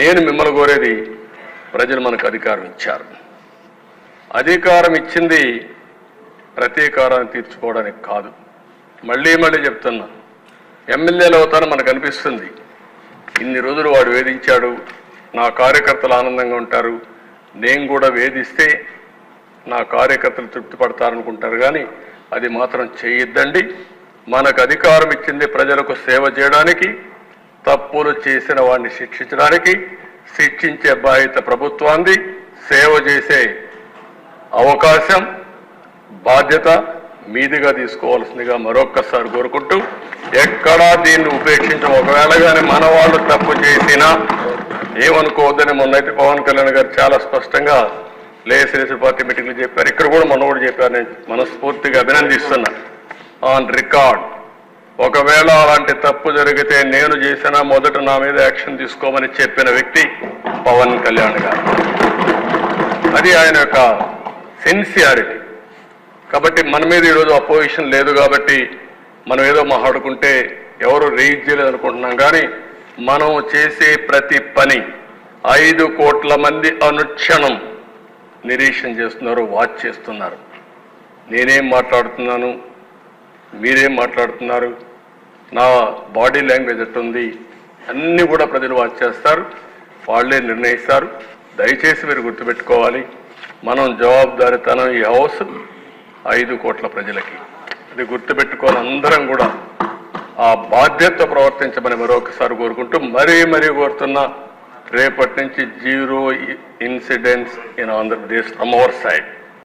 నేను మిమ్మల్ని కోరేది, ప్రజలు మనకు అధికారం ఇచ్చారు. అధికారం ఇచ్చింది ప్రతీకారాన్ని తీర్చుకోవడానికి కాదు. మళ్ళీ మళ్ళీ చెప్తున్నా, ఎమ్మెల్యేలు అవుతారని మనకు అనిపిస్తుంది. ఇన్ని రోజులు వాడు వేధించాడు, నా కార్యకర్తలు ఆనందంగా ఉంటారు, నేను కూడా వేధిస్తే నా కార్యకర్తలు తృప్తి పడతారనుకుంటారు. కానీ అది మాత్రం చేయొద్దండి. మనకు అధికారం ఇచ్చింది ప్రజలకు సేవ చేయడానికి, తప్పులు చేసిన వాడిని శిక్షించడానికి. శిక్షించే బాధ్యత ప్రభుత్వాన్ని, సేవ చేసే అవకాశం బాధ్యత మీదిగా తీసుకోవాల్సిందిగా మరొక్కసారి కోరుకుంటూ, ఎక్కడా దీన్ని ఉపేక్షించం. ఒకవేళ కానీ మన వాళ్ళు తప్పు చేసినా ఏమనుకోవద్దని మొన్నైతే పవన్ కళ్యాణ్ గారు చాలా స్పష్టంగా లేఎస్ఎల్ఎస్ పార్టీ మీటింగ్లు చెప్పారు. ఇక్కడ కూడా మొన్న కూడా చెప్పారు. నేను మనస్ఫూర్తిగా అభినందిస్తున్నా. ఆన్ రికార్డ్, ఒకవేళ అలాంటి తప్పు జరిగితే నేను చేసినా మొదట నా మీద యాక్షన్ తీసుకోమని చెప్పిన వ్యక్తి పవన్ కళ్యాణ్ గారు. అది ఆయన యొక్క సిన్సియారిటీ. కాబట్టి మన మీద ఈరోజు అపోజిషన్ లేదు కాబట్టి మనం ఏదో మాట్లాడుకుంటే ఎవరు రీచ్ చేయలేదు అనుకుంటున్నాం. కానీ మనం చేసే ప్రతి పని 5 కోట్ల మంది అనుక్షణం నిరీక్షణ చేస్తున్నారు, వాచ్ చేస్తున్నారు. నేనేం మాట్లాడుతున్నాను, మీరేం మాట్లాడుతున్నారు, నా బాడీ లాంగ్వేజ్ ఎట్టుంది, అన్నీ కూడా ప్రజలు వాచ్ చేస్తారు, వాళ్ళే నిర్ణయిస్తారు. దయచేసి మీరు గుర్తుపెట్టుకోవాలి, మనం జవాబుదారీతనం ఈ హౌస్ 5 కోట్ల ప్రజలకి. అది గుర్తుపెట్టుకోవాలి. అందరం కూడా ఆ బాధ్యత ప్రవర్తించమని మరొకసారి కోరుకుంటూ, మరీ కోరుతున్నా, రేపటి నుంచి 0 incidents in Andhra Pradesh from our side.